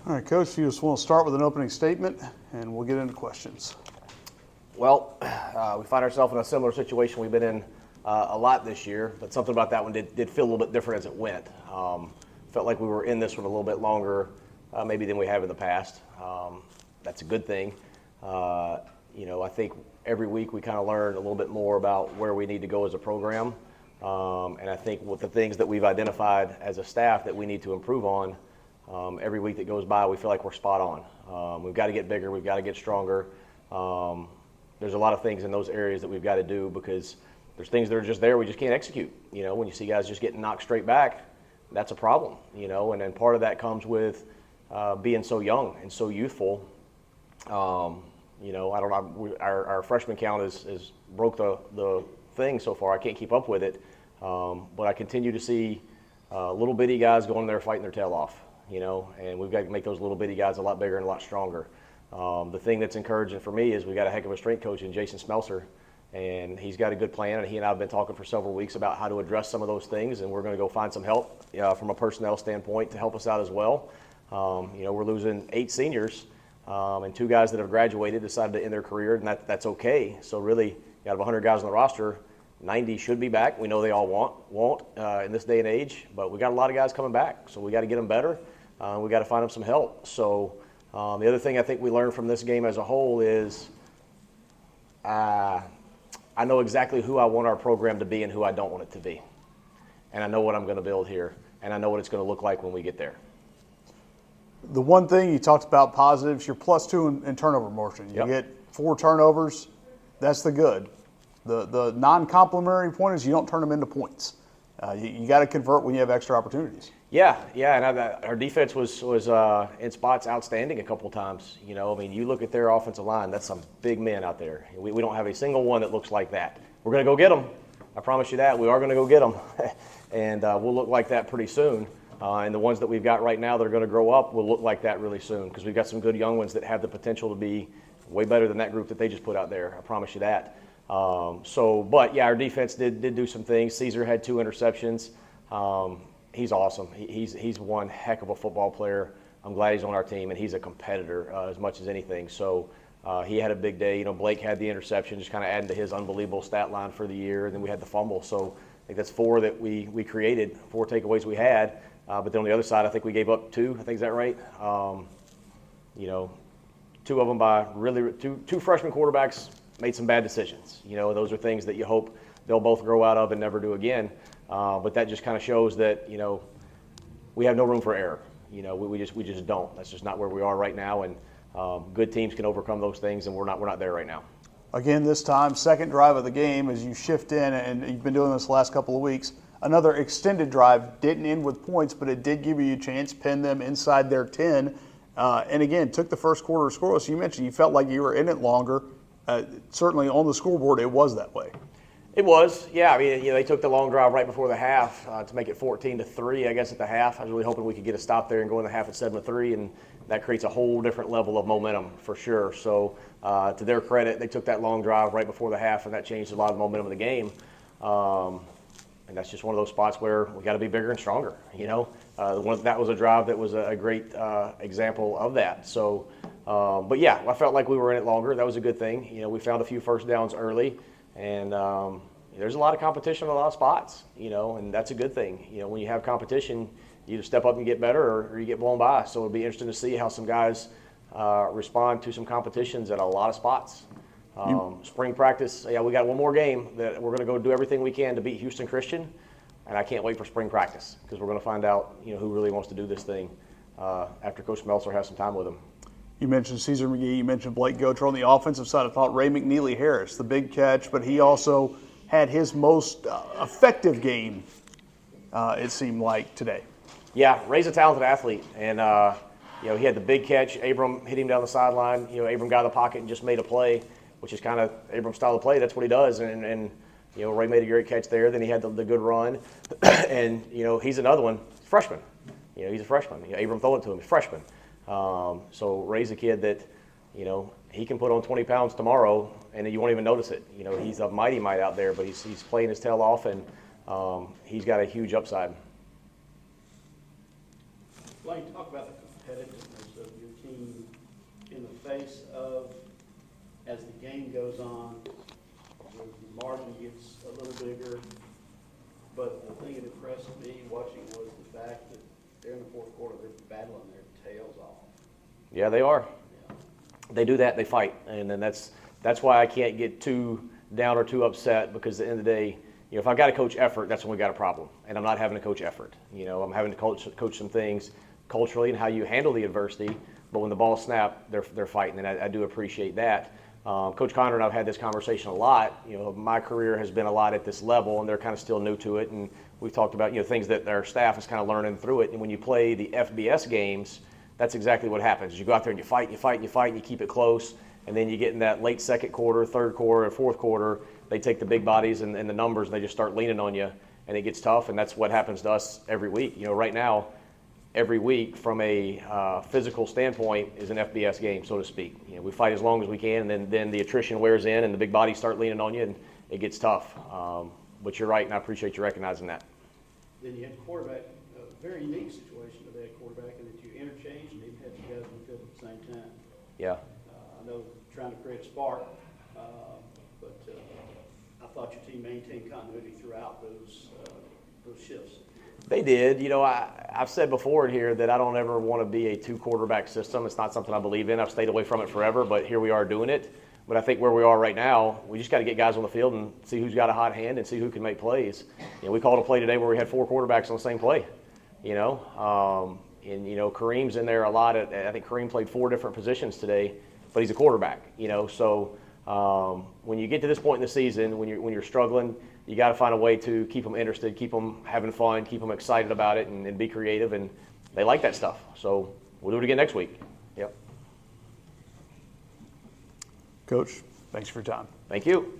All right, Coach, if you just want to start with an opening statement, and we'll get into questions. Well, we find ourselves in a similar situation we've been in a lot this year, but something about that one did feel a little bit different as it went. Felt like we were in this one a little bit longer maybe than we have in the past. That's a good thing. I think every week we kind of learn a little bit more about where we need to go as a program. And I think with the things that we've identified as a staff that we need to improve on, every week that goes by, we feel like we're spot on. We've got to get bigger. We've got to get stronger. There's a lot of things in those areas that we've got to do because there's things that are just there we just can't execute. When you see guys just getting knocked straight back, that's a problem. And then part of that comes with being so young and so youthful. I don't know. Our freshman count is broke the thing so far. I can't keep up with it, but I continue to see little bitty guys going there fighting their tail off. And we've got to make those little bitty guys a lot bigger and a lot stronger. The thing that's encouraging for me is we got a heck of a strength coach in Jason Smelser, and he's got a good plan. And he and I have been talking for several weeks about how to address some of those things, and we're going to go find some help from a personnel standpoint to help us out as well. We're losing 8 seniors, and 2 guys that have graduated decided to end their career, and that's okay. So really, out of 100 guys on the roster, 90 should be back. We know they all won't in this day and age, but we got a lot of guys coming back, so we got to get them better. We got to find them some help. So the other thing I think we learned from this game as a whole is I know exactly who I want our program to be and who I don't want it to be. And I know what I'm going to build here, and I know what it's going to look like when we get there. The one thing you talked about positives, you're +2 in turnover margin. You get 4 turnovers, that's the good. The non-complimentary point is you don't turn them into points. You got to convert when you have extra opportunities. Yeah, and our defense was in spots outstanding a couple of times. You look at their offensive line, that's some big men out there. We don't have a single one that looks like that. We're going to go get them. I promise you that. We are going to go get them. And we'll look like that pretty soon. And the ones that we've got right now that are going to grow up will look like that really soon because we've got some good young ones that have the potential to be way better than that group that they just put out there. I promise you that. Our defense did do some things. Caesar had 2 interceptions. He's awesome. He's one heck of a football player. I'm glad he's on our team, and he's a competitor as much as anything. So he had a big day. Blake had the interception, just kind of adding to his unbelievable stat line for the year. And then we had the fumble. So I think that's 4 that we created, 4 takeaways we had. But then on the other side, I think we gave up 2. I think is that right? 2 of them by really two freshman quarterbacks made some bad decisions. Those are things that you hope they'll both grow out of and never do again. But that just kind of shows that, we have no room for error. We just don't. That's just not where we are right now. And good teams can overcome those things, and we're not there right now. Again, this time, second drive of the game as you shift in, and you've been doing this the last couple of weeks. Another extended drive didn't end with points, but it did give you a chance, pin them inside their 10. And again, took the first quarter scoreless. You mentioned you felt like you were in it longer. Certainly on the scoreboard, it was that way. It was, yeah. They took the long drive right before the half to make it 14-3, I guess, at the half. I was really hoping we could get a stop there and go in the half at 7-3, and that creates a whole different level of momentum for sure. So to their credit, they took that long drive right before the half, and that changed a lot of the momentum of the game. And that's just one of those spots where we got to be bigger and stronger. That was a drive that was a great example of that. So, I felt like we were in it longer. That was a good thing. We found a few first downs early. And there's a lot of competition in a lot of spots, and that's a good thing. When you have competition, you either step up and get better or you get blown by. So it'll be interesting to see how some guys respond to some competitions at a lot of spots. Spring practice, we got one more game that we're going to go do everything we can to beat Houston Christian. And I can't wait for spring practice because we're going to find out, who really wants to do this thing after Coach Meltzer has some time with them. You mentioned Caesar McGee, you mentioned Blake Gocher. On the offensive side, I thought Ray McNeely Harris, the big catch, but he also had his most effective game, it seemed like, today. Yeah, Ray's a talented athlete, and he had the big catch. Abram hit him down the sideline. Abram got in the pocket and just made a play, which is kind of Abram's style of play. That's what he does, and Ray made a great catch there. Then he had the good run, and he's another one, freshman. He's a freshman. Abram throw it to him, he's a freshman. So Ray's a kid that, he can put on 20 pounds tomorrow and you won't even notice it. He's a mighty might out there, but he's playing his tail off, and he's got a huge upside. Blaine, talk about competitiveness of your team in the face of, as the game goes on, the margin gets a little bigger. But the thing that impressed me watching was the fact that they're in the fourth quarter, they're battling their tails off. Yeah, they are. Yeah. They do that, they fight. And then that's why I can't get too down or too upset, because at the end of the day, if I've got to coach effort, that's when we got a problem. And I'm not having to coach effort. I'm having to coach some things culturally and how you handle the adversity. But when the ball snapped, they're fighting, and I do appreciate that. Coach Conner and I have had this conversation a lot. My career has been a lot at this level, and they're kind of still new to it. And we've talked about things that our staff is kind of learning through it. And when you play the FBS games, that's exactly what happens. You go out there and you fight, and you keep it close. And then you get in that late second quarter, third quarter, and fourth quarter, they take the big bodies and the numbers, and they just start leaning on you, and it gets tough. And that's what happens to us every week. Right now, every week from a physical standpoint is an FBS game, so to speak. We fight as long as we can, and then the attrition wears in, and the big bodies start leaning on you, and it gets tough. But you're right, and I appreciate you recognizing that. Then you had quarterback, a very unique situation with that quarterback, in that you interchanged and even had two guys in the field at the same time. Yeah. I know trying to create a spark, but I thought your team maintained continuity throughout those shifts. They did. I've said before here that I don't ever want to be a two-quarterback system. It's not something I believe in. I've stayed away from it forever, but here we are doing it. But I think where we are right now, we just got to get guys on the field and see who's got a hot hand and see who can make plays. We called a play today where we had 4 quarterbacks on the same play. Kareem's in there a lot. I think Kareem played 4 different positions today, but he's a quarterback. So when you get to this point in the season, when you're struggling, you got to find a way to keep them interested, keep them having fun, keep them excited about it, and be creative. And they like that stuff. So we'll do it again next week. Yep. Coach, thanks for your time. Thank you.